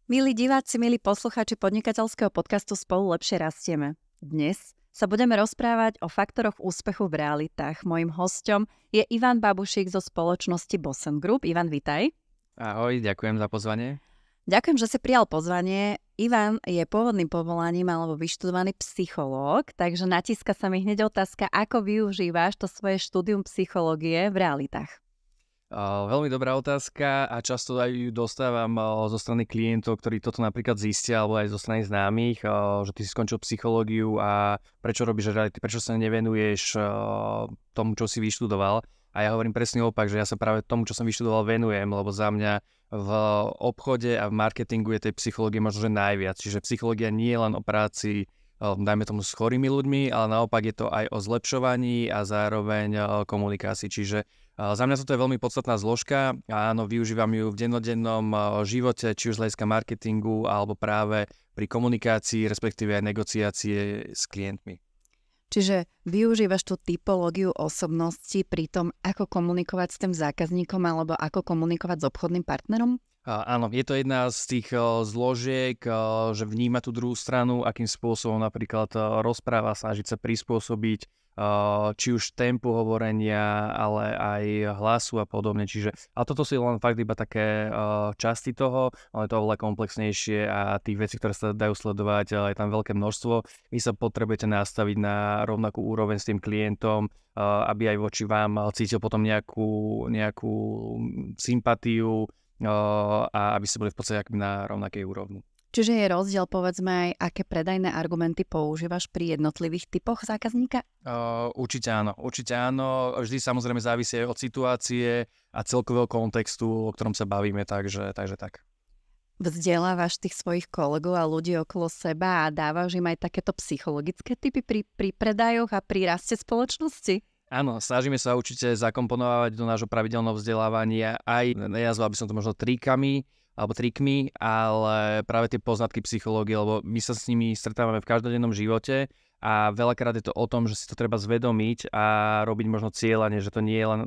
Milí diváci, milí poslucháči podnikateľského podcastu Spolu lepšie rastieme. Dnes sa budeme rozprávať o faktoroch úspechu v realitách. Mojím hosťom je Ivan Babušík zo spoločnosti Bosen Group. Ivan, vitaj. Ahoj, ďakujem za pozvanie. Ďakujem, že si prijal pozvanie. Ivan je pôvodným povolaním alebo vyštudovaný psychológ, takže natíska sa mi hneď otázka, ako využívaš to svoje štúdium psychológie v realitách. Veľmi dobrá otázka a často aj ju dostávam zo strany klientov, ktorí toto napríklad zistia, alebo aj zo strany známych, že ty si skončil psychológiu a prečo robíš reality, prečo sa nevenuješ tomu, čo si vyštudoval. A ja hovorím presne opak, že ja sa práve tomu, čo som vyštudoval, venujem, lebo za mňa v obchode a v marketingu je tej psychológie možno že najviac. Čiže psychológia nie je len o práci, dajme tomu, s chorými ľuďmi, ale naopak je to aj o zlepšovaní a zároveň komunikácii. Čiže za mňa toto je veľmi podstatná zložka a áno, využívam ju v dennodennom živote, či už z hľadiska marketingu, alebo práve pri komunikácii, respektíve aj negociácie s klientmi. Čiže využívaš tú typológiu osobnosti pri tom, ako komunikovať s tým zákazníkom alebo ako komunikovať s obchodným partnerom? Áno, je to jedna z tých zložiek, že vníma tú druhú stranu, akým spôsobom napríklad rozpráva, snažiť sa prispôsobiť či už tempu hovorenia, ale aj hlasu a podobne. Čiže, ale toto sú len fakt iba také časti toho, ale je to oveľa komplexnejšie a tých vecí, ktoré sa dajú sledovať, je tam veľké množstvo. Vy sa potrebujete nastaviť na rovnakú úroveň s tým klientom, aby aj voči vám cítil potom nejakú sympatiu a aby ste boli v podstate na rovnakej úrovni. Čiže je rozdiel, povedzme, aj aké predajné argumenty používaš pri jednotlivých typoch zákazníka? Určite áno. Vždy samozrejme závisí aj od situácie a celkového kontextu, o ktorom sa bavíme, takže tak. Vzdelávaš tých svojich kolegov a ľudí okolo seba a dávaš im aj takéto psychologické tipy pri predajoch a pri raste spoločnosti? Áno, snažíme sa určite zakomponovať do nášho pravidelného vzdelávania aj, nazval by som to možno trikmi, ale práve tie poznatky psychológie, lebo my sa s nimi stretávame v každodennom živote a veľakrát je to o tom, že si to treba zvedomiť a robiť možno cieľane, že to nie je len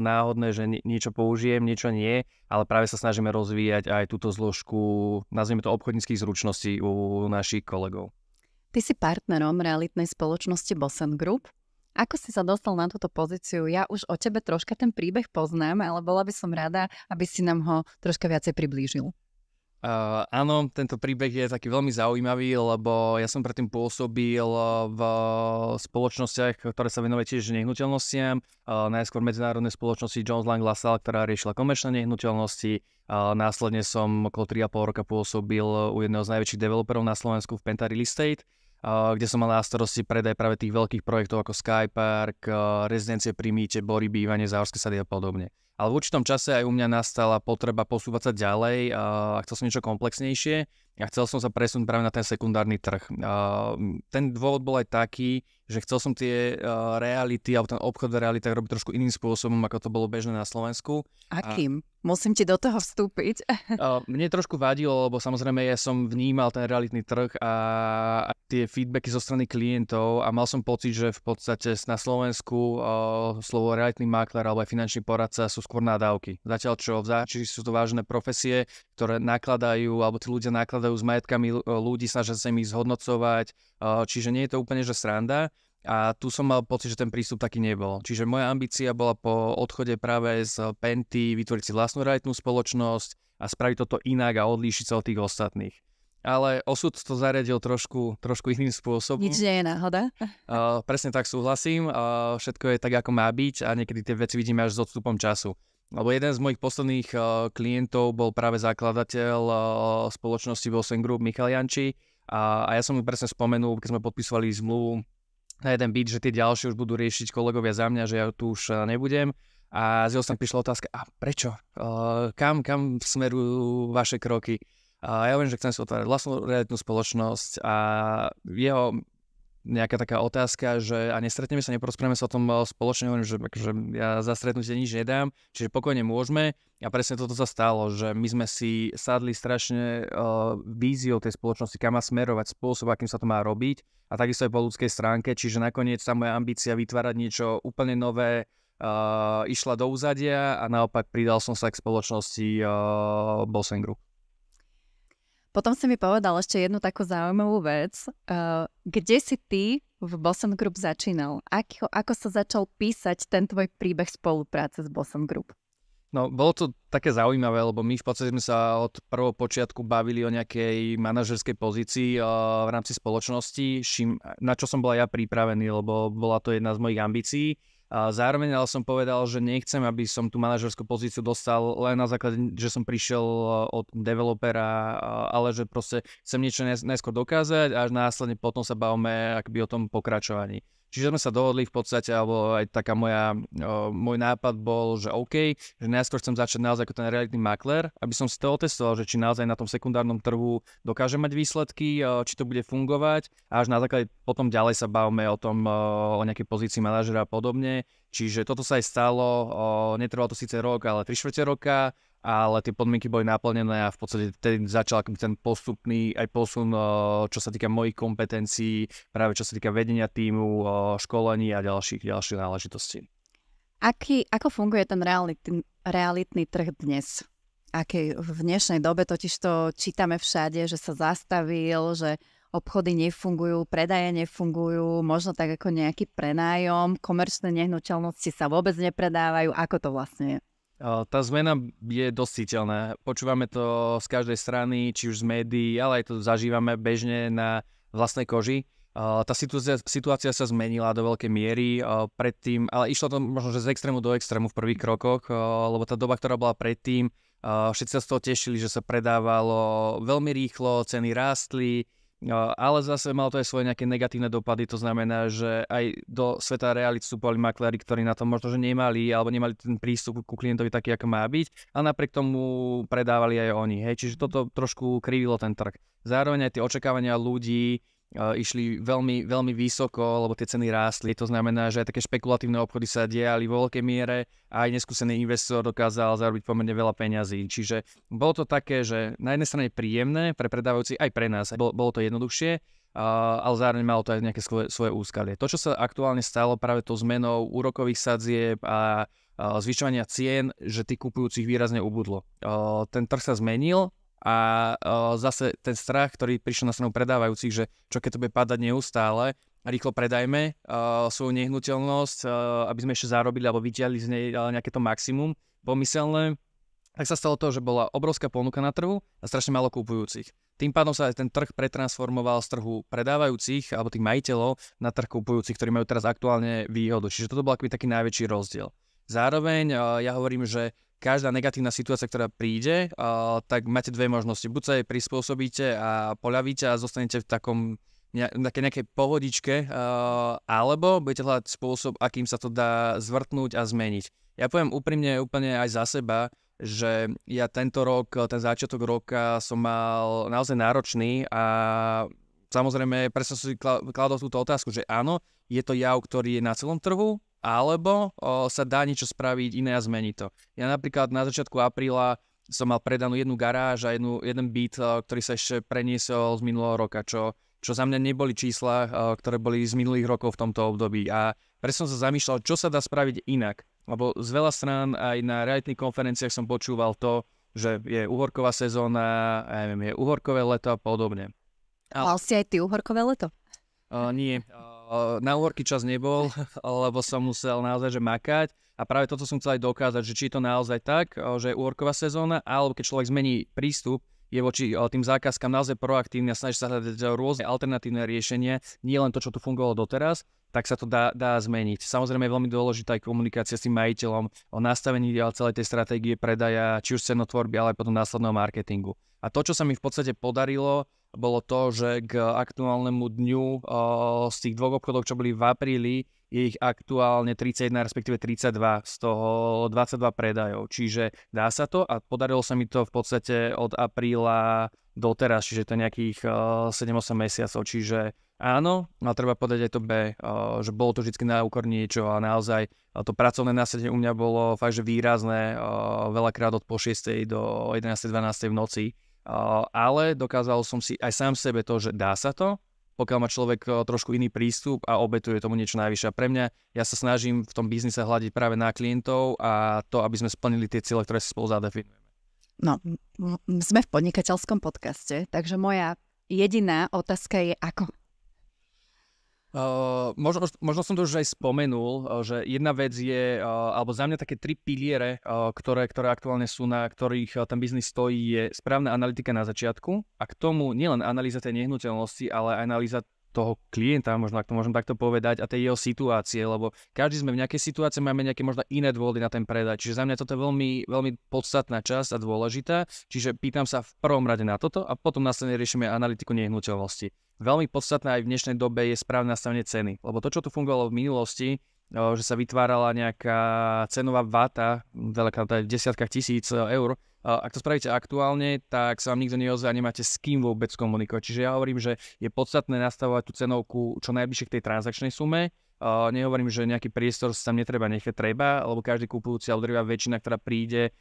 náhodné, že niečo použijem, niečo nie, ale práve sa snažíme rozvíjať aj túto zložku, nazvime to obchodníckych zručností u našich kolegov. Ty si partnerom realitnej spoločnosti Bosen Group. Ako si sa dostal na túto pozíciu? Ja už o tebe troška ten príbeh poznám, ale bola by som rada, aby si nám ho troška viacej priblížil. Áno, tento príbeh je taký veľmi zaujímavý, lebo ja som predtým pôsobil v spoločnostiach, ktoré sa venovali tiež nehnuteľnostiam. Najskôr medzinárodnej spoločnosti Jones Lang LaSalle, ktorá riešila komerčné nehnuteľnosti. Následne som okolo 3,5 roka pôsobil u jedného z najväčších developerov na Slovensku v Penta Real Estate, kde som mal na starosti predaj práve tých veľkých projektov ako Skypark, rezidencie pri Mýte, Bory, bývanie, Záhorské sady a podobne. Ale v určitom čase aj u mňa nastala potreba posúvať sa ďalej a chcel som niečo komplexnejšie a chcel som sa presunúť práve na ten sekundárny trh. Ten dôvod bol aj taký, že chcel som tie reality alebo ten obchod v realitách robiť trošku iným spôsobom, ako to bolo bežné na Slovensku. Akým? Musím ti do toho vstúpiť. Mne trošku vadilo, lebo samozrejme ja som vnímal ten realitný trh a tie feedbacky zo strany klientov a mal som pocit, že v podstate na Slovensku slovo realitný maklér alebo aj finančný poradca sú skôr nadávky. Zatiaľ čo v zahraničí sú to vážne profesie, ktoré nakladajú, alebo tí ľudia nakladajú s majetkami ľudí, snažia sa im ich zhodnocovať, čiže nie je to úplne že sranda. A tu som mal pocit, že ten prístup taký nebol. Čiže moja ambícia bola po odchode práve z Penty vytvoriť si vlastnú realitnú spoločnosť a spraviť toto inak a odlíšiť sa od tých ostatných. Ale osud to zariadil trošku iným spôsobom. Nič nie je náhoda. Presne tak, súhlasím. Všetko je tak, ako má byť a niekedy tie veci vidíme až s odstupom času. Lebo jeden z mojich posledných klientov bol práve zakladateľ spoločnosti Bosen Group Michal Janči a ja som mu presne spomenul, keď sme podpisovali zmluvu na jeden byt, že tie ďalšie už budú riešiť kolegovia za mňa, že ja tu už nebudem. A z jeho sa prišla otázka, a prečo? Kam smerujú vaše kroky? A ja viem, že chcem si otvárať vlastnú realitnú spoločnosť a jeho nejaká taká otázka, že a nestretneme sa, neporozprávame sa o tom spoločne, hovorím, že ja za stretnutie nič nedám, čiže pokojne môžeme. A presne toto sa stalo, že my sme si sadli strašne víziou tej spoločnosti, kam má smerovať, spôsob, akým sa to má robiť a takisto aj po ľudskej stránke, čiže nakoniec tá moja ambícia vytvárať niečo úplne nové išla do úzadia a naopak pridal som sa k spoločnosti Bosen Group. Potom si mi povedal ešte jednu takú zaujímavú vec. Kde si ty v Boson Group začínal? Ako sa začal písať ten tvoj príbeh spolupráce s Boson Group? No, bolo to také zaujímavé, lebo my v podstate sme sa od prvého počiatku bavili o nejakej manažerskej pozícii v rámci spoločnosti, na čo som bola ja pripravený, lebo bola to jedna z mojich ambícií. A zároveň ale som povedal, že nechcem, aby som tú manažerskú pozíciu dostal len na základe, že som prišiel od developera, ale že proste chcem niečo najskôr dokázať a až následne potom sa bavíme akoby o tom pokračovaní. Čiže sme sa dohodli v podstate, alebo aj taká môj nápad bol, že OK, že najskôr chcem začať naozaj ako ten realitný maklér, aby som si to otestoval, že či naozaj na tom sekundárnom trhu dokáže mať výsledky, či to bude fungovať a až na základe potom ďalej sa bavíme o tom, o nejakej pozícii manažera a podobne. Čiže toto sa aj stalo, netrvalo to síce rok, ale 3/4 roka, ale tie podmienky boli naplnené a v podstate vtedy začal ten postupný aj posun, čo sa týka mojich kompetencií, práve čo sa týka vedenia tímu, školení a ďalších náležitostí. Ako funguje ten realitný trh dnes? V dnešnej dobe totiž to čítame všade, že sa zastavil, že obchody nefungujú, predaje nefungujú, možno tak ako nejaký prenájom, komerčné nehnuteľnosti sa vôbec nepredávajú. Ako to vlastne je? Tá zmena je dosť citeľná. Počúvame to z každej strany, či už z médií, ale aj to zažívame bežne na vlastnej koži. Tá situácia sa zmenila do veľkej miery predtým, ale išlo to možno že z extrému do extrému v prvých krokoch, lebo tá doba, ktorá bola predtým, všetci sa z toho tešili, že sa predávalo veľmi rýchlo, ceny rástli, ale zase malo to aj svoje nejaké negatívne dopady, to znamená, že aj do sveta reality vstupovali makléri, ktorí na to možno že nemali, alebo nemali ten prístup ku klientovi taký, ako má byť, a napriek tomu predávali aj oni. Hej. Čiže toto trošku krivilo ten trh. Zároveň aj tie očakávania ľudí išli veľmi, veľmi vysoko, lebo tie ceny rástli. To znamená, že aj také špekulatívne obchody sa diali vo veľkej miere a aj neskúsený investor dokázal zarobiť pomerne veľa peňazí. Čiže bolo to také, že na jednej strane príjemné pre predávajúcich, aj pre nás. Bolo to jednoduchšie, ale zároveň malo to aj nejaké svoje úskalie. To, čo sa aktuálne stalo práve tou zmenou úrokových sadzieb a zvyšovania cien, že tých kupujúcich výrazne ubudlo. Ten trh sa zmenil. A zase ten strach, ktorý prišiel na stranu predávajúcich, že čo keď to bude padať neustále, rýchlo predajme svoju nehnuteľnosť, aby sme ešte zarobili alebo vyťahli z nej nejaké to maximum pomyselné, tak sa stalo to, že bola obrovská ponuka na trhu a strašne málo kupujúcich. Tým pádom sa aj ten trh pretransformoval z trhu predávajúcich alebo tých majiteľov na trh kupujúcich, ktorí majú teraz aktuálne výhodu. Čiže toto bol taký najväčší rozdiel. Zároveň ja hovorím, že každá negatívna situácia, ktorá príde, tak máte dve možnosti. Buď sa jej prispôsobíte a poľavíte a zostanete v nejakej pohodičke, alebo budete hľadať spôsob, akým sa to dá zvrtnúť a zmeniť. Ja poviem úprimne úplne aj za seba, že ja tento rok, ten začiatok roka som mal naozaj náročný a samozrejme presne som si kladol túto otázku, že áno, je to jav, ktorý je na celom trhu, alebo sa dá niečo spraviť iné a zmeniť to. Ja napríklad na začiatku apríla som mal predanú jednu garáž a jeden byt, ktorý sa ešte preniesol z minulého roka, čo za mňa neboli čísla, ktoré boli z minulých rokov v tomto období. A presne som sa zamýšľal, čo sa dá spraviť inak. Lebo z veľa strán aj na realitných konferenciách som počúval to, že je uhorková sezóna, je uhorkové leto a podobne. Mal si aj ty uhorkové leto? Nie. Na uhorky čas nebol, lebo som musel naozaj makať a práve toto som chcel aj dokázať, že či je to naozaj tak, že je uhorková sezóna, alebo keď človek zmení prístup, je voči tým zákazkám naozaj proaktívny a snaží sa hľadať rôzne alternatívne riešenia, nie len to, čo tu fungovalo doteraz, tak sa to dá zmeniť. Samozrejme je veľmi dôležitá aj komunikácia s tým majiteľom o nastavení celej tej stratégie predaja, či už cenotvorby, ale aj potom následného marketingu. A to, čo sa mi v podstate podarilo, bolo to, že k aktuálnemu dňu z tých dvoch obchodov, čo boli v apríli, je ich aktuálne 31, respektíve 32, z toho 22 predajov. Čiže dá sa to a podarilo sa mi to v podstate od apríla doteraz, čiže to je nejakých 7-8 mesiacov. Čiže áno, ale treba povedať aj to B, že bolo to vždy na úkor niečo a naozaj to pracovné nasadenie u mňa bolo fakt, že výrazné, veľakrát od po 6. do 11.12. v noci. Ale dokázal som si aj sám sebe to, že dá sa to, pokiaľ má človek trošku iný prístup a obetuje tomu niečo najvyššie. A pre mňa, ja sa snažím v tom biznise hľadiť práve na klientov a to, aby sme splnili tie ciele, ktoré si spolu zadefinujeme. No, sme v podnikateľskom podcaste, takže moja jediná otázka je ako? Možno som to už aj spomenul, že jedna vec je, alebo za mňa také 3 piliere, ktoré aktuálne sú, na ktorých ten biznis stojí, je správna analytika na začiatku a k tomu nielen analýza tej nehnuteľnosti, ale aj analýza toho klienta, možno ak to môžem takto povedať, a tej jeho situácie, lebo každý sme v nejakej situácii, máme nejaké možno iné dôvody na ten predaj. Čiže za mňa toto je veľmi, veľmi podstatná časť a dôležitá. Čiže pýtam sa v prvom rade na toto a potom následne riešime analytiku nehnuteľnosti. Veľmi podstatné aj v dnešnej dobe je správne nastavenie ceny, lebo to, čo tu fungovalo v minulosti, že sa vytvárala nejaká cenová vata, veľakrát aj v desiatkách tisíc eur. Ak to spravíte aktuálne, tak sa vám nikto neozve a nemáte s kým vôbec komunikovať. Čiže ja hovorím, že je podstatné nastavovať tú cenovku čo najbližšie k tej transakčnej sume. Nehovorím, že nejaký priestor sa tam netreba nechať, lebo každý kupujúci alebo drvivá väčšina, ktorá príde,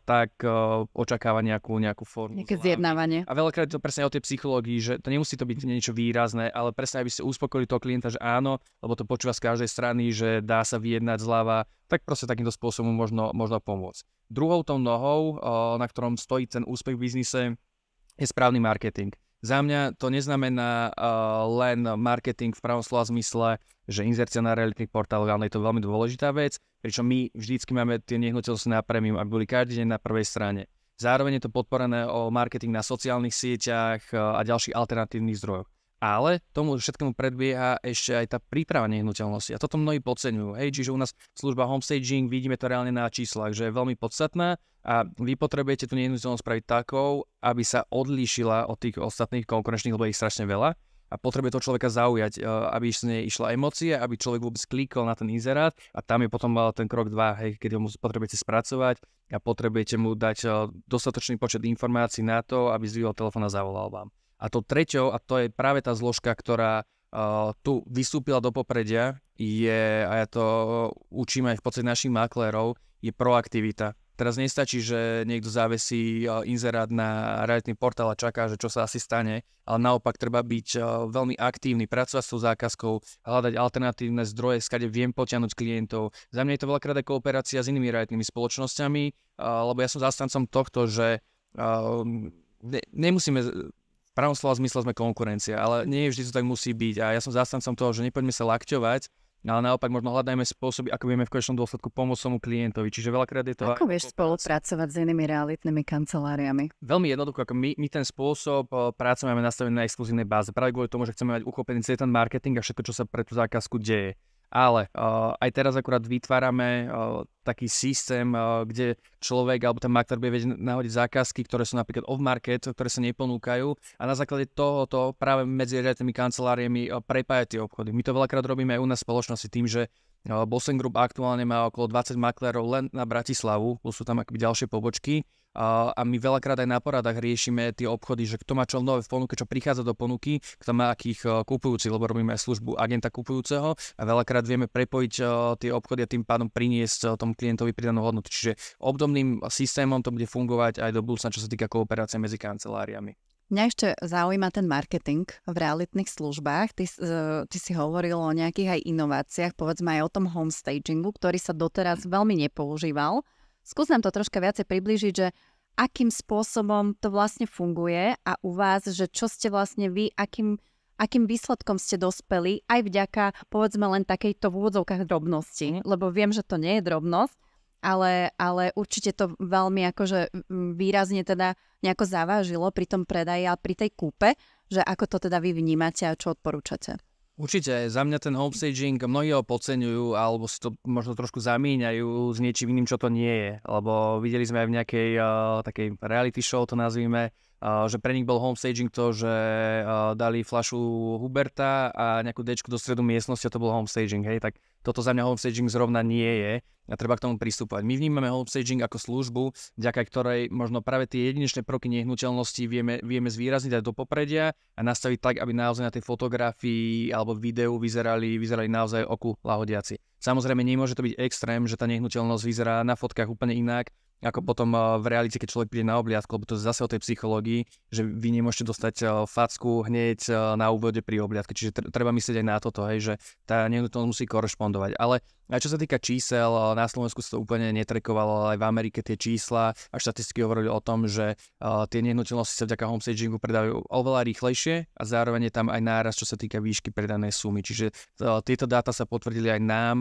tak očakáva nejakú formu. Nejaké zjednávanie. A veľakrát to presne o tej psychológii, že to nemusí to byť niečo výrazné, ale presne aby ste uspokojili toho klienta, že áno, lebo to počúva z každej strany, že dá sa vyjednať zľava, tak proste takýmto spôsobom možno pomôcť. Druhou tou nohou, na ktorom stojí ten úspech v biznise, je správny marketing. Za mňa to neznamená len marketing v pravom slova zmysle, že inzercia na realitných portáloch, ale je to veľmi dôležitá vec, pričom my vždycky máme tie nehnuteľnosti na prémium, aby boli každý deň na prvej strane. Zároveň je to podporené o marketing na sociálnych sieťach a ďalších alternatívnych zdrojoch. Ale tomu všetkému predbieha ešte aj tá príprava nehnuteľnosti. A toto mnohí podceňujú. Čiže u nás služba homestaging, vidíme to reálne na číslach, že je veľmi podstatná a vy potrebujete tú nehnuteľnosť spraviť takou, aby sa odlíšila od tých ostatných konkurenčných, lebo je ich strašne veľa. A potrebuje to človeka zaujať, aby z nej išla emócia, aby človek vôbec klikol na ten inzerát a tam je potom ten krok 2, keď ho potrebujete spracovať a potrebujete mu dať dostatočný počet informácií na to, aby zdvihol telefón a zavolal vám. A to treťou, a to je práve tá zložka, ktorá tu vystúpila do popredia, je, a ja to učím aj v podstate našich maklérov, je proaktivita. Teraz nestačí, že niekto zavesí inzerát na realitný portál a čaká, že čo sa asi stane, ale naopak treba byť veľmi aktívny, pracovať s tou zákazkou, hľadať alternatívne zdroje, skade viem potiahnuť klientov. Za mňa je to veľakrát aj kooperácia s inými realitnými spoločnosťami, lebo ja som zástancom tohto, že nemusíme... V pravom slova zmysle sme konkurencia, ale nie vždy to tak musí byť a ja som zástancom toho, že nepoďme sa lakťovať, ale naopak možno hľadajme spôsoby, ako vieme v konečnom dôsledku pomôcť tomu klientovi. Čiže veľakrát je to... Ako vieš spolupracovať s inými realitnými kanceláriami? Veľmi jednoducho, ako my ten spôsob práce máme nastavený na exkluzívnej báze. Práve kvôli tomu, že chceme mať uchopený celý ten marketing a všetko, čo sa pre tú zákazku deje. Ale aj teraz akurát vytvárame taký systém, kde človek alebo ten maklér bude vedieť nahodiť zákazky, ktoré sú napríklad off-market, ktoré sa neponúkajú a na základe tohoto práve medzi realitnými kanceláriami prepájať tie obchody. My to veľakrát robíme aj u nás v spoločnosti tým, že Bosen Group aktuálne má okolo 20 maklérov len na Bratislavu, sú tam akoby ďalšie pobočky. A my veľakrát aj na poradách riešime tie obchody, že kto má čo nové v ponuke, čo prichádza do ponuky, kto má akých kupujúcich, lebo robíme aj službu agenta kupujúceho a veľakrát vieme prepojiť tie obchody a tým pádom priniesť tomu klientovi pridanú hodnotu. Čiže obdobným systémom to bude fungovať aj do budúcna, čo sa týka kooperácie medzi kanceláriami. Mňa ešte zaujíma ten marketing v realitných službách. Ty si hovoril o nejakých aj inováciách, povedzme aj o tom homestagingu, ktorý sa doteraz veľmi nepoužíval. Skús nám to troška viacej priblížiť, že akým spôsobom to vlastne funguje a u vás, že čo ste vlastne vy, akým výsledkom ste dospeli aj vďaka, povedzme len takejto v úvodzovkách drobnosti, lebo viem, že to nie je drobnosť, ale určite to veľmi akože výrazne teda nejako zavážilo pri tom predaji a pri tej kúpe, že ako to teda vy vnímate a čo odporúčate. Určite, za mňa ten homestaging, mnohí ho podceňujú alebo si to možno trošku zamíňajú s niečím iným, čo to nie je. Lebo videli sme aj v nejakej takej reality show, to nazvime, že pre nich bol homestaging to, že dali fľašu Huberta a nejakú dečku do stredu miestnosti a to bol homestaging, hej, tak toto za mňa homestaging zrovna nie je a treba k tomu pristupovať. My vnímame homestaging ako službu, vďaka ktorej možno práve tie jedinečné prvky nehnuteľnosti vieme zvýrazniť aj do popredia a nastaviť tak, aby naozaj na tej fotografii alebo videu vyzerali naozaj oku lahodiaci. Samozrejme, nemôže to byť extrém, že tá nehnuteľnosť vyzerá na fotkách úplne inak ako potom v realite, keď človek príde na obliadku, lebo to je zase o tej psychológii, že vy nemôžete dostať facku hneď na úvode pri obliadke, čiže treba myslieť aj na toto, hej, že tá nehnuteľnosť musí korešpondovať. Ale aj čo sa týka čísel, na Slovensku sa to úplne netrekovalo, ale aj v Amerike tie čísla a štatistiky hovorili o tom, že tie nehnuteľnosti sa vďaka homestagingu predávajú oveľa rýchlejšie a zároveň je tam aj náraz, čo sa týka výšky predanej sumy. Čiže tieto dáta sa potvrdili aj nám,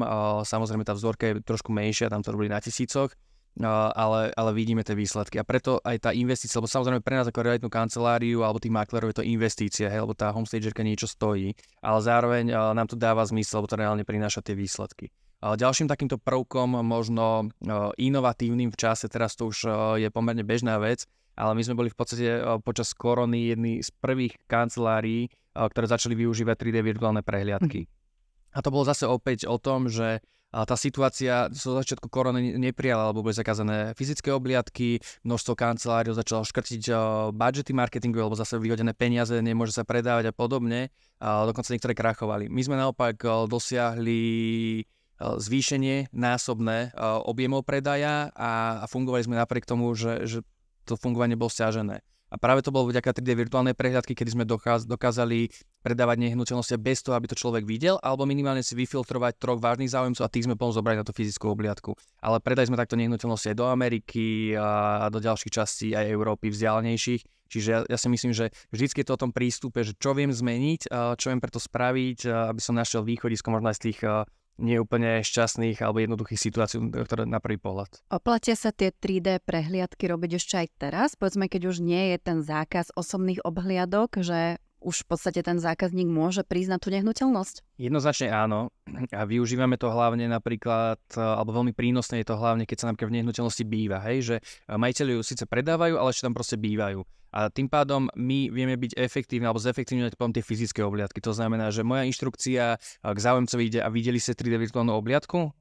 samozrejme tá vzorka je trošku menšia, tam to robili na tisícoch, ale vidíme tie výsledky. A preto aj tá investícia, lebo samozrejme pre nás ako realitnú kanceláriu alebo tých maklerov je to investícia, hej, lebo tá homestagerka niečo stojí, ale zároveň nám to dáva zmysel, lebo to reálne prináša tie výsledky. Ďalším takýmto prvkom, možno inovatívnym v čase, teraz to už je pomerne bežná vec, ale my sme boli v podstate počas korony jedni z prvých kancelárií, ktoré začali využívať 3D virtuálne prehliadky. A to bolo zase opäť o tom, že tá situácia zo začiatku korony neprijala, lebo boli zakázané fyzické obliadky, množstvo kancelárií začalo škrtiť budžety marketingu, alebo zase vyhodené peniaze, nemôže sa predávať a podobne. Dokonca niektoré krachovali. My sme naopak dosiahli zvýšenie násobné objemov predaja a fungovali sme napriek tomu, že to fungovanie bolo sťažené. A práve to bolo vďaka 3D virtuálnej prehliadky, kedy sme dokázali predávať nehnuteľnosti bez toho, aby to človek videl, alebo minimálne si vyfiltrovať 3 vážnych záujemcov a tých sme potom zobrali na tú fyzickú obliadku. Ale predali sme takto nehnuteľnosti aj do Ameriky a do ďalších častí aj Európy vzdialenejších. Čiže ja si myslím, že vždycky je to o tom prístupe, že čo viem zmeniť, čo viem preto spraviť, aby som našiel východisko možno aj z tých neúplne šťastných alebo jednoduchých situácií, ktoré na prvý pohľad. Oplatia sa tie 3D prehliadky robiť ešte aj teraz? Povedzme, keď už nie je ten zákaz osobných obhliadok, že už v podstate ten zákazník môže prísť na tú nehnuteľnosť? Jednoznačne áno. A využívame to hlavne napríklad, alebo veľmi prínosné je to hlavne, keď sa napríklad v nehnuteľnosti býva, hej, že majiteľi ju síce predávajú, ale ešte tam proste bývajú. A tým pádom my vieme byť efektívni alebo zefektívňovať potom tie fyzické obliadky. To znamená, že moja inštrukcia k záujemcovi ide a videli ste 3D virtuálnu obliadku?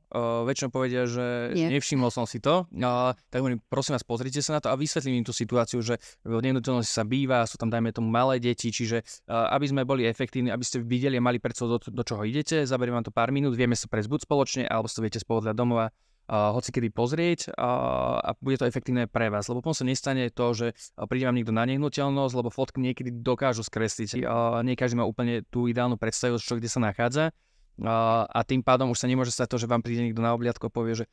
Väčšinou povedia, že nevšimol som si to. Tak hovorím, prosím vás, pozrite sa na to a vysvetlím im tú situáciu, že v nehnuteľnosti sa býva, sú tam dajme tomu malé deti, čiže aby sme boli efektívni, aby ste videli a mali predstavu do čoho idete, zaberie vám to pár minút, vieme sa prejsť buď spoločne, alebo si to viete z pohodlia domova hoci kedy pozrieť a bude to efektívne pre vás. Lebo potom sa nestane to, že príde vám niekto na nehnuteľnosť, lebo fotky niekedy dokážu skresliť. Nie každý má úplne tú ideálnu predstavu, čo kde sa nachádza. A tým pádom už sa nemôže stať to, že vám príde niekto na obliadku a povie, že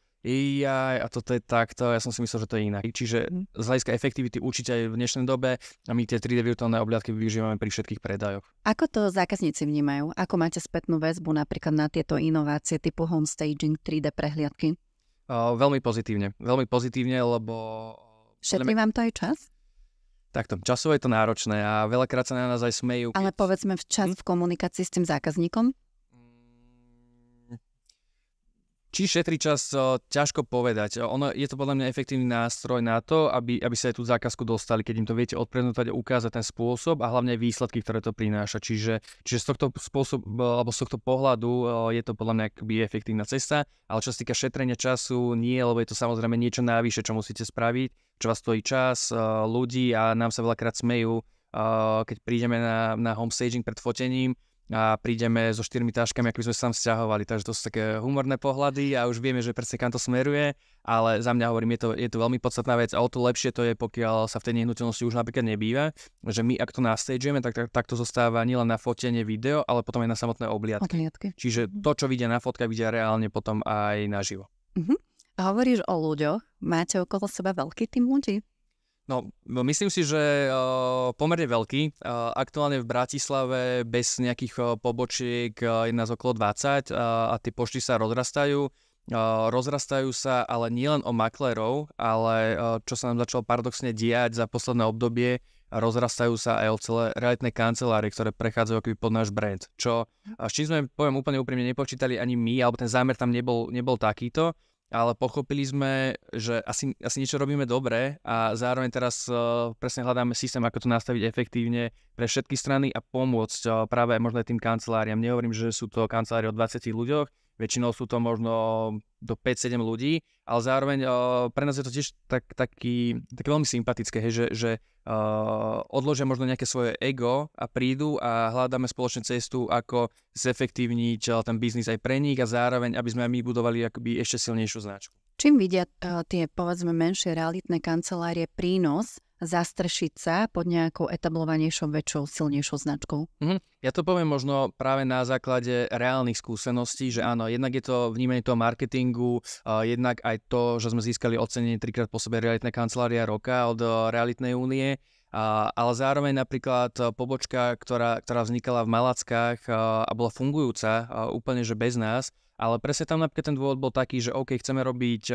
a toto je takto, ja som si myslel, že to je inak. Čiže z hľadiska efektivity určite aj v dnešnej dobe a my tie 3D virtuálne obliadky využívame pri všetkých predajoch. Ako to zákazníci vnímajú? Ako máte spätnú väzbu napríklad na tieto inovácie typu homestaging, 3D prehliadky? Veľmi pozitívne, lebo... Šetrí vám to aj čas? Takto, časovo je to náročné a veľakrát sa na nás aj smejú. Ale povedzme čas v komunikácii s tým zákazníkom? Či šetrí čas, ťažko povedať. Je to podľa mňa efektívny nástroj na to, aby sa aj tú zákazku dostali, keď im to viete odprezentovať a ukázať ten spôsob a hlavne výsledky, ktoré to prináša. Čiže z tohto spôsobu, alebo z tohto pohľadu je to podľa mňa akoby efektívna cesta, ale čo sa týka šetrenia času, nie, lebo je to samozrejme niečo navyše, čo musíte spraviť, čo vás stojí čas, ľudí a nám sa veľakrát smejú, keď prídeme na homestaging pred fotením, a prídeme so 4 taškami, ako by sme sa tam sťahovali. Takže to sú také humorné pohľady a už vieme, že presne kam to smeruje, ale za mňa hovorím, je to veľmi podstatná vec a o to lepšie to je, pokiaľ sa v tej nehnuteľnosti už napríklad nebýva, že my ak to nastagujeme, tak to zostáva nielen na fotenie video, ale potom aj na samotné obliadky. Čiže to, čo vidia na fotkách, vidia reálne potom aj naživo. A hovoríš o ľuďoch, máte okolo seba veľký tým ľudí? No, myslím si, že pomerne veľký. Aktuálne v Bratislave bez nejakých pobočiek je nás okolo 20 a tie pošty sa rozrastajú. Rozrastajú sa ale nielen o maklerov, ale čo sa nám začalo paradoxne diať za posledné obdobie, rozrastajú sa aj o celé realitné kancelárie, ktoré prechádzajú akoby pod náš brand. S čím sme, poviem úplne úprimne, nepočítali ani my, alebo ten zámer tam nebol takýto. Ale pochopili sme, že asi niečo robíme dobre a zároveň teraz presne hľadáme systém, ako to nastaviť efektívne pre všetky strany a pomôcť práve možno aj tým kanceláriám. Nehovorím, že sú to kancelárie o 20 ľuďoch, väčšinou sú to možno do 5-7 ľudí, ale zároveň pre nás je to tiež také veľmi sympatické, že odložia možno nejaké svoje ego a prídu a hľadáme spoločnú cestu, ako zefektívniť ten biznis aj pre nich a zároveň, aby sme aj my budovali akoby ešte silnejšiu značku. Čím vidia tie, povedzme, menšie realitné kancelárie prínos zastrešiť sa pod nejakou etablovanejšou, väčšou, silnejšou značkou? Ja to poviem možno práve na základe reálnych skúseností, že áno, jednak je to vnímanie toho marketingu, jednak aj to, že sme získali ocenenie 3-krát po sebe realitné kancelária roka od Realitnej únie, ale zároveň napríklad pobočka, ktorá vznikala v Malackách a bola fungujúca úplne, že bez nás, ale presne tam napríklad ten dôvod bol taký, že OK, chceme robiť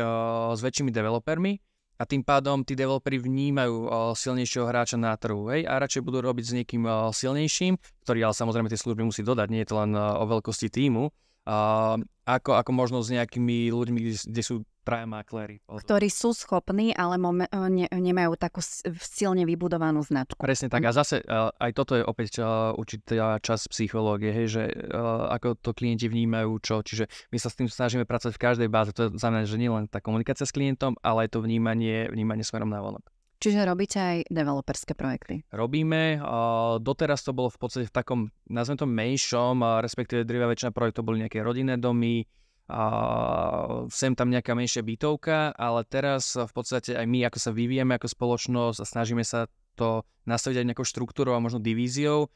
s väčšími developermi a tým pádom tí developeri vnímajú silnejšieho hráča na trhu, hej, a radšej budú robiť s niekým silnejším, ktorý ale samozrejme tie služby musí dodať, nie je to len o veľkosti tímu, ako možno s nejakými ľuďmi, kde sú traja makléri. Ktorí sú schopní, ale nemajú takú silne vybudovanú značku. Presne tak. A zase aj toto je opäť určitá časť psychológie, hej, že ako to klienti vnímajú, čiže my sa s tým snažíme pracovať v každej báze. To znamená, že nie len tá komunikácia s klientom, ale aj to vnímanie smerom na vonok. Čiže robíte aj developerské projekty? Robíme. Doteraz to bolo v podstate v takom, nazvem to menšom, respektíve drvivá väčšina projektov boli nejaké rodinné domy, sem tam nejaká menšia bytovka, ale teraz v podstate aj my, ako sa vyvíjame ako spoločnosť a snažíme sa to nastaviť aj nejakou štruktúrou a možno divíziou.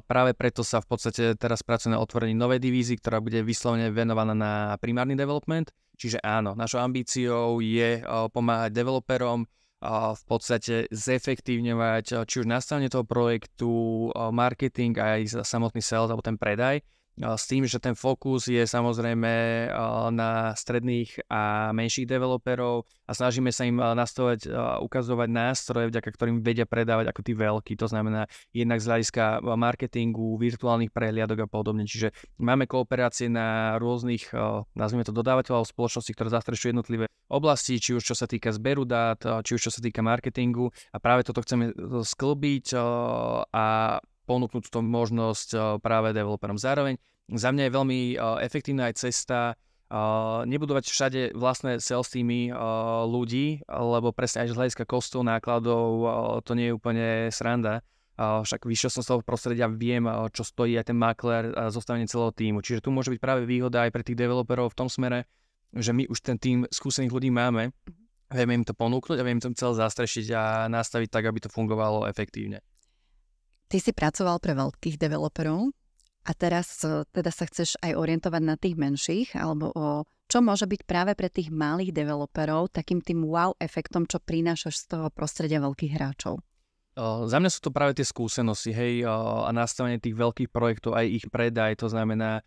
Práve preto sa v podstate teraz pracuje na otvorení novej divízii, ktorá bude vyslovene venovaná na primárny development. Čiže áno, našou ambíciou je pomáhať developerom v podstate zefektívňovať či už nastavenie toho projektu, marketing aj samotný sales alebo ten predaj. S tým, že ten fokus je samozrejme na stredných a menších developerov a snažíme sa im nastavovať, ukazovať nástroje, vďaka ktorým vedia predávať ako tí veľkí. To znamená jednak z hľadiska marketingu, virtuálnych prehliadok a podobne. Čiže máme kooperácie na rôznych, nazvime to dodávateľov spoločnosti, ktoré zastrešujú jednotlivé oblasti, či už čo sa týka zberu dát, či už čo sa týka marketingu. A práve toto chceme sklbiť a ponúknuť tú možnosť práve developerom. Zároveň za mňa je veľmi efektívna aj cesta nebudovať všade vlastné sales týmy ľudí, lebo presne aj z hľadiska kostov, nákladov to nie je úplne sranda. Však vyšiel som z toho prostredia, viem, čo stojí aj ten maklér a zostavenie celého týmu. Čiže tu môže byť práve výhoda aj pre tých developerov v tom smere, že my už ten tým skúsených ľudí máme, vieme im to ponúknuť a vieme im to celé zastrešiť a nastaviť tak, aby to fungovalo efektívne. Ty si pracoval pre veľkých developerov a teraz teda sa chceš aj orientovať na tých menších, alebo čo môže byť práve pre tých malých developerov takým tým wow efektom, čo prinášaš z toho prostredia veľkých hráčov? Za mňa sú to práve tie skúsenosti, hej, a nastavenie tých veľkých projektov, aj ich predaj, to znamená,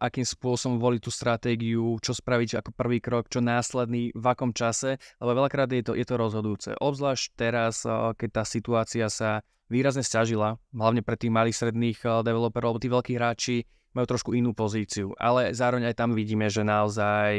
akým spôsobom voliť tú stratégiu, čo spraviť ako prvý krok, čo následný, v akom čase, lebo veľakrát je to rozhodujúce. Obzvlášť teraz, keď tá situácia sa výrazne sťažila, hlavne pre tých malých stredných developerov, lebo tí veľkí hráči majú trošku inú pozíciu, ale zároveň aj tam vidíme, že naozaj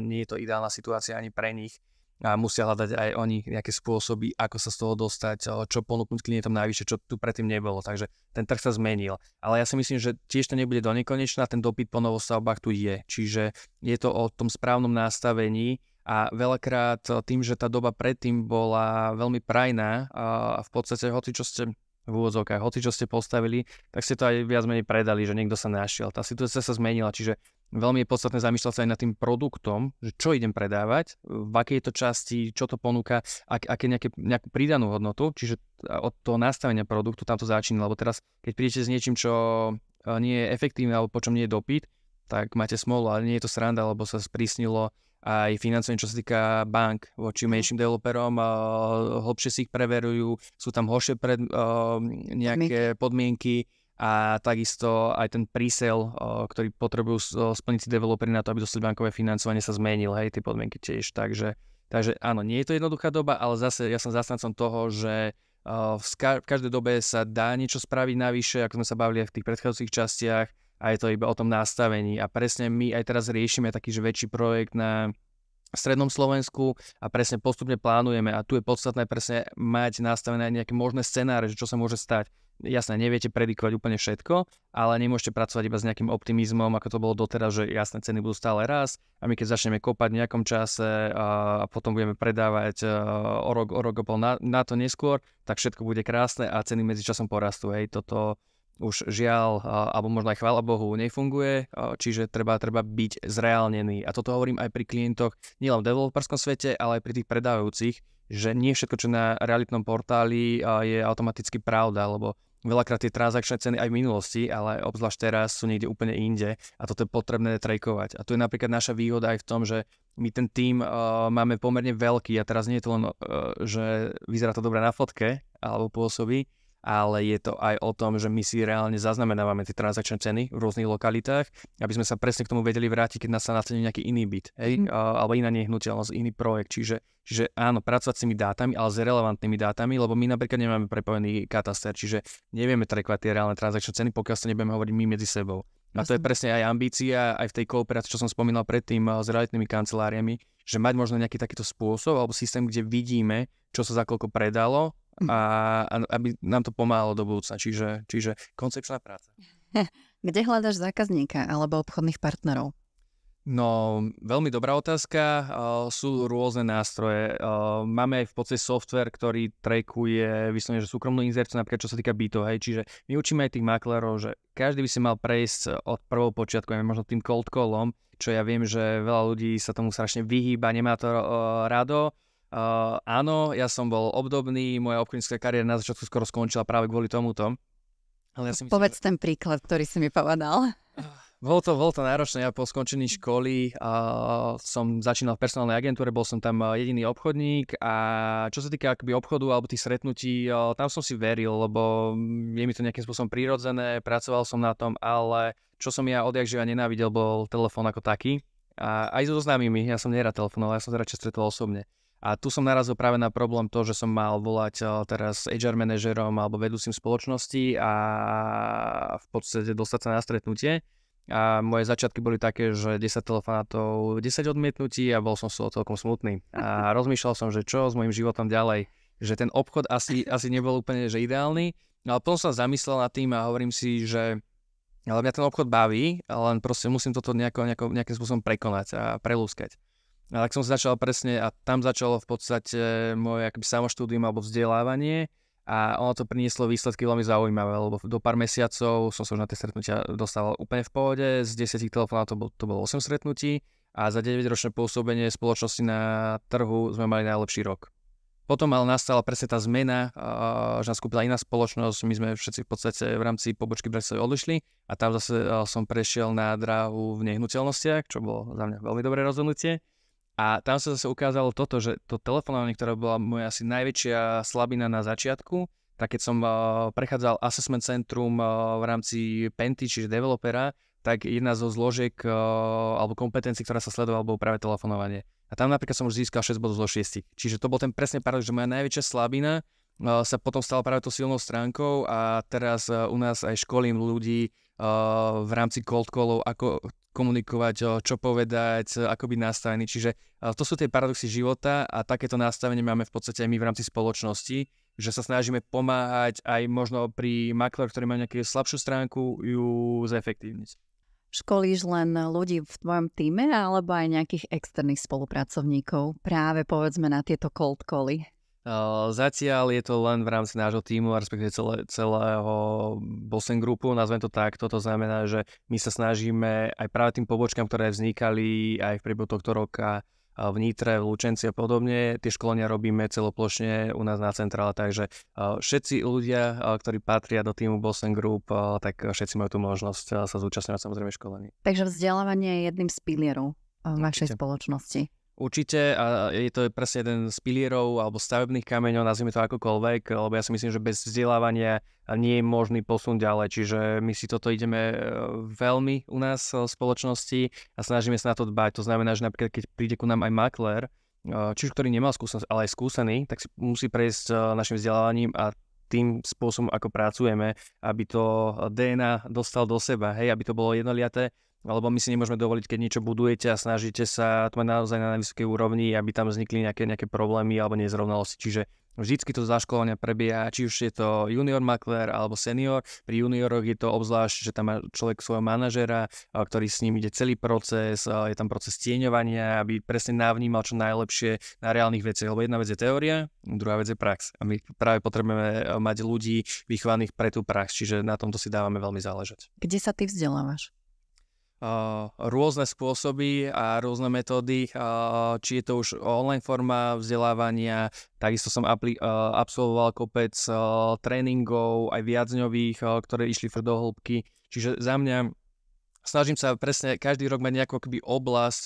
nie je to ideálna situácia ani pre nich a musia hľadať aj oni nejaké spôsoby, ako sa z toho dostať, čo ponúknuť klientom najvyššie, čo tu predtým nebolo. Takže ten trh sa zmenil. Ale ja si myslím, že tiež to nebude do nekonečna, ten dopyt po novostavbách tu je. Čiže je to o tom správnom nastavení a veľakrát tým, že tá doba predtým bola veľmi prajná a v podstate hoci čo ste postavili, tak ste to aj viac menej predali, že niekto sa našiel. Tá situácia sa zmenila, čiže veľmi je podstatné zamýšľať sa aj nad tým produktom, že čo idem predávať, v akej je to časti, čo to ponúka, aké nejakú pridanú hodnotu, čiže od toho nastavenia produktu tam to začína, lebo teraz, keď prídete s niečím, čo nie je efektívne alebo po čom nie je dopyt, tak máte smolu, ale nie je to sranda, lebo sa sprísnilo aj financovanie, čo sa týka bank voči menším developerom, hlbšie si ich preverujú, sú tam horšie nejaké podmienky a takisto aj ten presale, ktorý potrebujú splniť si developeri na to, aby dostali bankové financovanie, sa zmenil, hej, tie podmienky tiež, takže áno, nie je to jednoduchá doba, ale zase ja som zastancom toho, že v každej dobe sa dá niečo spraviť navyše, ako sme sa bavili aj v tých predchádzajúcich častiach, a je to iba o tom nastavení. A presne my aj teraz riešime taký, že väčší projekt na strednom Slovensku a presne postupne plánujeme. A tu je podstatné presne mať nastavené nejaké možné scenáre, že čo sa môže stať. Jasné, neviete predikovať úplne všetko, ale nemôžete pracovať iba s nejakým optimizmom, ako to bolo doteraz, že jasné, ceny budú stále raz a my keď začneme kopať v nejakom čase a potom budeme predávať o rok a pol na to neskôr, tak všetko bude krásne a ceny medzi časom porastú. Hej, toto už žiaľ, alebo možno aj chvála Bohu, nefunguje, čiže treba byť zreálnený. A toto hovorím aj pri klientoch, nielen v developerskom svete, ale aj pri tých predávajúcich, že nie všetko, čo na realitnom portáli je automaticky pravda, lebo veľakrát tie transakčné ceny aj v minulosti, ale obzvlášť teraz sú niekde úplne inde a toto je potrebné trackovať. A tu je napríklad naša výhoda aj v tom, že my ten tím máme pomerne veľký a teraz nie je to len, že vyzerá to dobre na fotke alebo pôsobí, ale je to aj o tom, že my si reálne zaznamenávame tie transakčné ceny v rôznych lokalitách, aby sme sa presne k tomu vedeli vrátiť, keď nás sa nacení nejaký iný byt, alebo iná nehnuteľnosť, iný projekt. Čiže áno, pracovať s tými dátami, ale s relevantnými dátami, lebo my napríklad nemáme prepojený kataster, čiže nevieme trackovať tie reálne transakčné ceny, pokiaľ sa nebudeme hovoriť my medzi sebou. A to je presne aj ambícia, aj v tej kooperácii, čo som spomínal predtým s realitnými kanceláriami, že mať možno nejaký takýto spôsob alebo systém, kde vidíme, čo sa za koľko predalo, a aby nám to pomáhalo do budúcna. Čiže koncepčná práca. Kde hľadaš zákazníka alebo obchodných partnerov? No, veľmi dobrá otázka. Sú rôzne nástroje. Máme aj v podstate software, ktorý trackuje vyslovene, že súkromnú inzerciu, napríklad čo sa týka bytov. Čiže my učíme aj tých maklerov, že každý by si mal prejsť od prvého počiatku, možno tým cold callom, čo ja viem, že veľa ľudí sa tomu strašne vyhýba, nemá to rado. Áno, ja som bol obdobný, moja obchodnícka kariéra na začiatku skoro skončila práve kvôli tomuto. Ale ja si myslím, povedz ten príklad, ktorý si mi povedal. Bolo to náročné. Ja po skončení školy som začínal v personálnej agentúre, bol som tam jediný obchodník a čo sa týka akoby obchodu alebo tých stretnutí, tam som si veril, lebo je mi to nejakým spôsobom prirodzené, pracoval som na tom, ale čo som ja odjak živa nenávidel, bol telefón ako taký. A aj so známymi, ja som nerad telefonoval, ja som sa radšej stretol osobne. A tu som narazil práve na problém to, že som mal volať teraz HR manažerom alebo vedúcim spoločnosti a v podstate dostať sa na stretnutie. A moje začiatky boli také, že 10 telefonátov, 10 odmietnutí a bol som z toho celkom smutný. A rozmýšľal som, že čo s mojím životom ďalej, že ten obchod asi nebol úplne že ideálny. Ale potom som sa zamyslel nad tým a hovorím si, že ale mňa ten obchod baví, len proste musím toto nejakým spôsobom prekonať a prelúskať. A tak som začal presne a tam začalo v podstate moje akoby samoštúdium alebo vzdelávanie a ono to prinieslo výsledky veľmi zaujímavé, lebo do pár mesiacov som sa už na tie stretnutia dostal úplne v pohode, z 10 telefonátov to bolo 8 stretnutí a za 9-ročné pôsobenie spoločnosti na trhu sme mali najlepší rok. Potom ale nastala presne tá zmena, že nás kúpila iná spoločnosť, my sme všetci v podstate v rámci pobočky Bratislavy odišli a tam zase som prešiel na dráhu v nehnuteľnostiach, čo bolo za mňa veľmi dobré rozhodnutie. A tam sa zase ukázalo toto, že to telefonovanie, ktoré bola moja asi najväčšia slabina na začiatku, tak keď som prechádzal assessment centrum v rámci Penty, čiže developera, tak jedna zo zložiek alebo kompetencií, ktorá sa sledovala, bolo práve telefonovanie. A tam napríklad som už získal 6 bodov zo 6. Čiže to bol ten presne paradox, že moja najväčšia slabina sa potom stala práve tou silnou stránkou a teraz u nás aj školím ľudí v rámci cold callov, ako komunikovať, čo povedať, ako byť nastavený. Čiže to sú tie paradoxy života a takéto nastavenie máme v podstate aj my v rámci spoločnosti, že sa snažíme pomáhať aj možno pri makleroch, ktorí majú nejakú slabšiu stránku, ju zefektívniť. Školíš len ľudí v tvojom týme alebo aj nejakých externých spolupracovníkov? Práve povedzme na tieto cold cally. Zatiaľ je to len v rámci nášho tímu, respektíve celého Bosen Groupu, nazvem to takto. To znamená, že my sa snažíme aj práve tým pobočkám, ktoré vznikali aj v priebehu tohto roka v Nitre, v Lučenci a podobne. Tie školenia robíme celoplošne u nás na centrále, takže všetci ľudia, ktorí patria do týmu Bosen Group, tak všetci majú tú možnosť sa zúčastňovať samozrejme školení. Takže vzdelávanie je jedným z pilierov vašej spoločnosti. Určite a je to presne jeden z pilierov alebo stavebných kameňov, nazvime to akokoľvek, lebo ja si myslím, že bez vzdelávania nie je možný posun ďalej, čiže my si toto ideme veľmi u nás v spoločnosti a snažíme sa na to dbať. To znamená, že napríklad keď príde ku nám aj maklér, čiže ktorý nemal skúsenosť, ale aj skúsený, tak si musí prejsť našim vzdelávaním a tým spôsobom, ako pracujeme, aby to DNA dostal do seba, hej, aby to bolo jednoliaté. Alebo my si nemôžeme dovoliť, keď niečo budujete a snažíte sa to mať naozaj na vysokej úrovni, aby tam vznikli nejaké problémy alebo nezrovnalosti. Čiže vždycky to zaškolenia prebieha, či už je to junior maklér alebo senior. Pri junioroch je to obzvlášť, že tam má človek svojho manažera, ktorý s ním ide celý proces, je tam proces tieňovania, aby presne navnímal čo najlepšie na reálnych veciach. Lebo jedna vec je teória, druhá vec je prax. A my práve potrebujeme mať ľudí vychovaných pre tú prax, čiže na tomto si dávame veľmi záležať. Kde sa ty vzdelávaš? Rôzne spôsoby a rôzne metódy, či je to už online forma vzdelávania, takisto som absolvoval kopec tréningov, aj viacdňových, ktoré išli do hĺbky, čiže za mňa snažím sa presne každý rok mať nejakú akoby oblasť,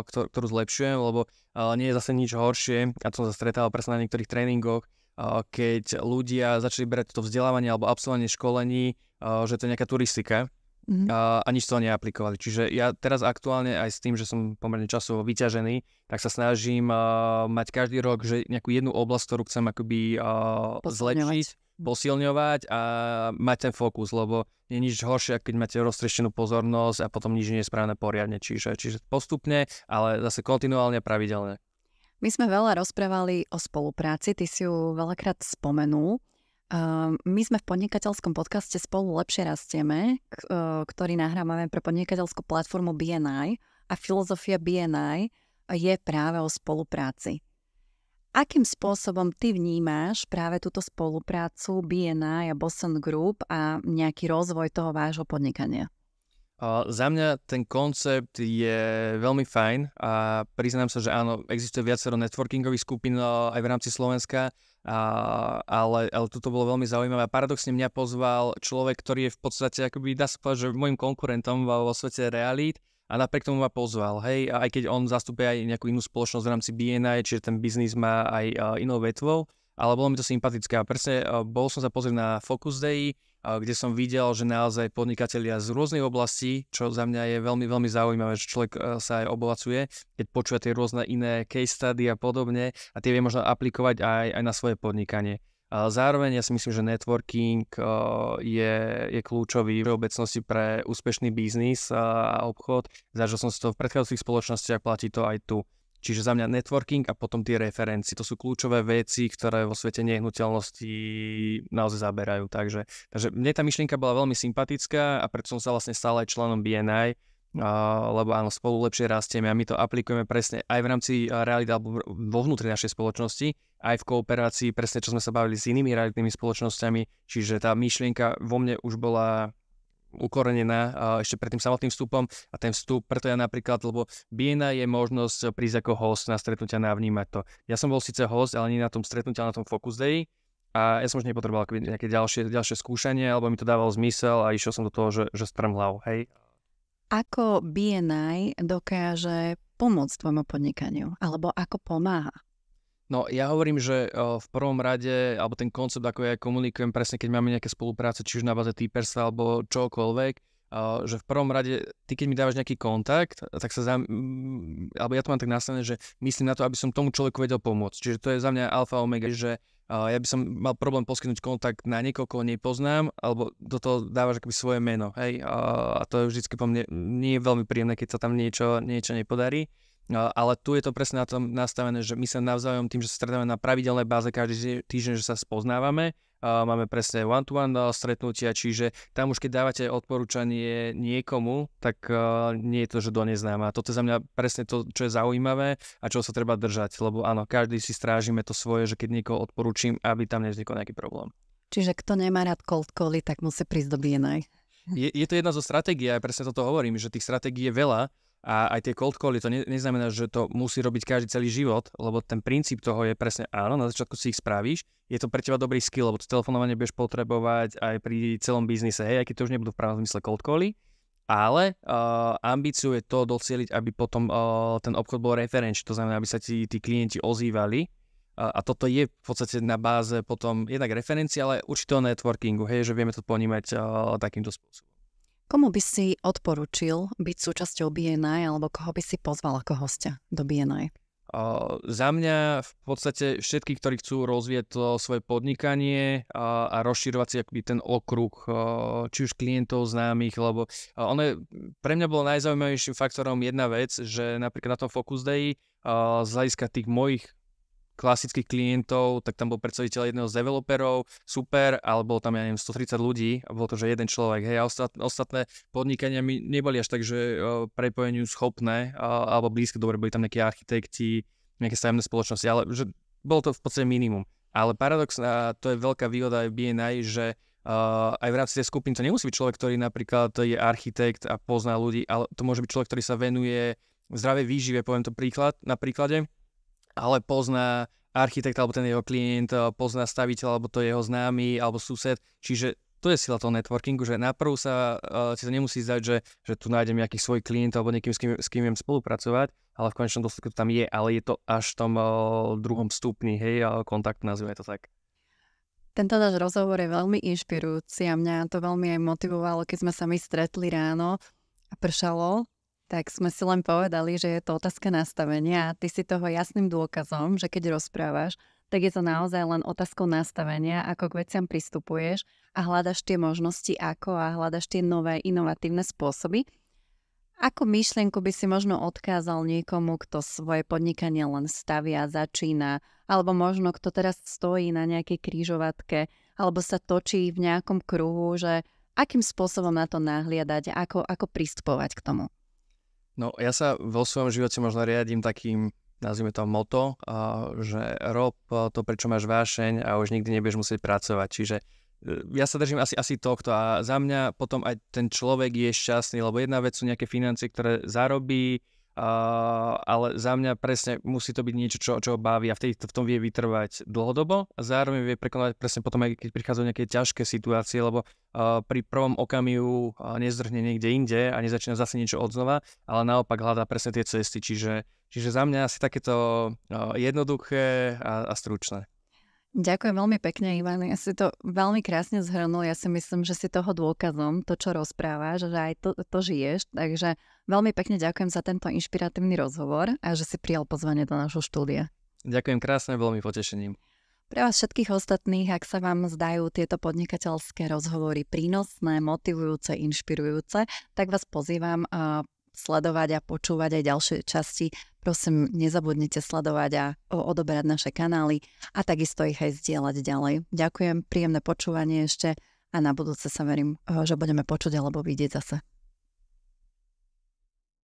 ktorú zlepšujem, lebo nie je zase nič horšie, a to som sa stretal presne na niektorých tréningoch, keď ľudia začali brať to vzdelávanie alebo absolvovanie školení, že to je nejaká turistika, a nič toho neaplikovali. Čiže ja teraz aktuálne aj s tým, že som pomerne časovo vyťažený, tak sa snažím mať každý rok že nejakú jednu oblasť, ktorú chcem akoby zlepšiť, posilňovať a mať ten fokus, lebo je nič horšie, keď máte roztrieštenú pozornosť a potom nič nie je správne poriadne. Čiže postupne, ale zase kontinuálne a pravidelne. My sme veľa rozprávali o spolupráci, ty si ju veľakrát spomenul. My sme v podnikateľskom podcaste Spolu lepšie rastieme, ktorý nahrávame pre podnikateľskú platformu BNI a filozofia BNI je práve o spolupráci. Akým spôsobom ty vnímáš práve túto spoluprácu BNI a Boston Group a nejaký rozvoj toho vášho podnikania? Za mňa ten koncept je veľmi fajn a priznám sa, že áno, existuje viacero networkingových skupín aj v rámci Slovenska, ale toto bolo veľmi zaujímavé. Paradoxne mňa pozval človek, ktorý je v podstate, akoby dá sa povedať, že môjim konkurentom vo svete realít a napriek tomu ma pozval. Hej, aj keď on zastupuje aj nejakú inú spoločnosť v rámci BNI, čiže ten biznis má aj inou vetvou, ale bolo mi to sympatické. A presne bol som sa pozrieť na Focus Day, kde som videl, že naozaj podnikatelia z rôznych oblastí, čo za mňa je veľmi, veľmi zaujímavé, že človek sa aj obohacuje, keď počuje tie rôzne iné case study a podobne a tie vie možno aplikovať aj na svoje podnikanie. Zároveň ja si myslím, že networking je kľúčový v obecnosti pre úspešný biznis a obchod. Zažil som si to v predchádzajúcich spoločnostiach, platí to aj tu. Čiže za mňa networking a potom tie referencie. To sú kľúčové veci, ktoré vo svete nehnuteľnosti naozaj zaberajú. Takže mne tá myšlienka bola veľmi sympatická a preto som sa vlastne stal aj členom BNI, lebo áno, spolu lepšie rastieme a my to aplikujeme presne aj v rámci reality alebo vo vnútri našej spoločnosti, aj v kooperácii, presne čo sme sa bavili s inými realitnými spoločnosťami. Čiže tá myšlienka vo mne už bola ukorenená ešte pred tým samotným vstupom a ten vstup, preto ja napríklad, lebo BNI je možnosť prísť ako host na stretnutia a vnímať to. Ja som bol síce host, ale nie na tom stretnutí, ale na tom Focus Day a ja som už nepotreboval nejaké ďalšie skúšanie, alebo mi to dávalo zmysel a išiel som do toho, že strm hlavu, hej. Ako BNI dokáže pomôcť tvojmu podnikaniu? Alebo ako pomáha? No ja hovorím, že v prvom rade, alebo ten koncept, ako ja komunikujem presne, keď máme nejaké spolupráce, či už na báze Typersa alebo čokoľvek, že v prvom rade, ty keď mi dávaš nejaký kontakt, tak alebo ja to mám tak nastavené, že myslím na to, aby som tomu človeku vedel pomôcť. Čiže to je za mňa alfa omega, že ja by som mal problém poskytnúť kontakt na niekoho, koho nepoznám, alebo do toho dávaš akoby svoje meno, hej, a to je vždycky po mne nie je veľmi príjemné, keď sa tam niečo nepodarí. Ale tu je to presne na tom nastavené, že my sa navzájom tým, že sa stretávame na pravidelnej báze každý týždeň, že sa spoznávame, máme presne one-to-one stretnutia, čiže tam už keď dávate odporúčanie niekomu, tak nie je to, že do neznáma. Toto je za mňa presne to, čo je zaujímavé a čo sa treba držať, lebo áno, každý si strážime to svoje, že keď niekoho odporúčim, aby tam nevznikol nejaký problém. Čiže kto nemá rád cold cally, tak musí prísť do BNI. Je to jedna zo stratégií, ja presne toto hovorím, že tých stratégií je veľa. A aj tie cold cally, to neznamená, že to musí robiť každý celý život, lebo ten princíp toho je presne áno, na začiatku si ich spravíš, je to pre teba dobrý skill, lebo to telefonovanie budeš potrebovať aj pri celom biznise, hej, aj keď to už nebudú v pravom zmysle cold cally, ale ambíciou je to docieliť, aby potom ten obchod bol referenčný, to znamená, aby sa tí klienti ozývali a toto je v podstate na báze potom jednak referencia, ale určitého networkingu, hej, že vieme to ponímať takýmto spôsobom. Komu by si odporučil byť súčasťou BNI alebo koho by si pozval ako hostia do BNI? Za mňa v podstate všetky, ktorí chcú rozvíjať to svoje podnikanie a rozširovať si akoby ten okruh, či už klientov, známych, lebo pre mňa bolo najzaujímavejším faktorom jedna vec, že napríklad na tom Focus Day z hľadiska tých mojich klasických klientov, tak tam bol predstaviteľ jedného z developerov, super, ale bolo tam, ja neviem, 130 ľudí a bolo to, že jeden človek, hej, a ostatné podnikania mi neboli až tak, že prepojeniu schopné, alebo blízko, dobre, boli tam nejakí architekti, nejaké stavebné spoločnosti, ale že bolo to v podstate minimum. Ale paradox, a to je veľká výhoda aj BNI, že aj v rámci tej skupiny to nemusí byť človek, ktorý napríklad je architekt a pozná ľudí, ale to môže byť človek, ktorý sa venuje zdravej výžive, poviem to na príklade, ale pozná architekt alebo ten jeho klient, pozná staviteľ alebo to jeho známy alebo sused, čiže to je sila toho networkingu, že najprv sa ti to nemusí zdať, že tu nájdem nejaký svoj klient alebo niekým, s kým viem spolupracovať, ale v konečnom dôsledku to tam je, ale je to až v tom druhom stupni, hej, kontakt, nazvime to tak. Tento náš rozhovor je veľmi inšpirujúci a mňa to veľmi aj motivovalo, keď sme sa my stretli ráno a pršalo, tak sme si len povedali, že je to otázka nastavenia a ty si toho jasným dôkazom, že keď rozprávaš, tak je to naozaj len otázkou nastavenia, ako k veciam pristupuješ a hľadaš tie možnosti ako a hľadaš tie nové inovatívne spôsoby. Ako myšlienku by si možno odkázal niekomu, kto svoje podnikanie len stavia, začína, alebo možno kto teraz stojí na nejakej križovatke, alebo sa točí v nejakom kruhu, že akým spôsobom na to nahliadať, ako pristupovať k tomu? No ja sa vo svojom živote možno riadím takým, nazvime to moto, že rob to, prečo máš vášeň a už nikdy nebudeš musieť pracovať. Čiže ja sa držím asi tohto a za mňa potom aj ten človek je šťastný, lebo jedna vec sú nejaké financie, ktoré zarobí, ale za mňa presne musí to byť niečo, čo ho baví a v tom vie vytrvať dlhodobo a zároveň vie prekonať presne potom aj keď prichádzajú nejaké ťažké situácie, lebo pri prvom okamihu nezdrhne niekde inde a nezačína zase niečo odznova, ale naopak hľadá presne tie cesty, čiže za mňa asi takéto jednoduché a stručné. Ďakujem veľmi pekne, Ivan. Ja si to veľmi krásne zhrnul. Ja si myslím, že si toho dôkazom, to, čo rozprávaš, že aj to žiješ. Takže veľmi pekne ďakujem za tento inšpiratívny rozhovor a že si prijal pozvanie do nášho štúdia. Ďakujem krásne, veľmi potešením. Pre vás všetkých ostatných, ak sa vám zdajú tieto podnikateľské rozhovory prínosné, motivujúce, inšpirujúce, tak vás pozývam sledovať a počúvať aj ďalšie časti. Prosím, nezabudnite sledovať a odoberať naše kanály a takisto ich aj zdieľať ďalej. Ďakujem, príjemné počúvanie ešte a na budúce sa verím, že budeme počuť alebo vidieť zase.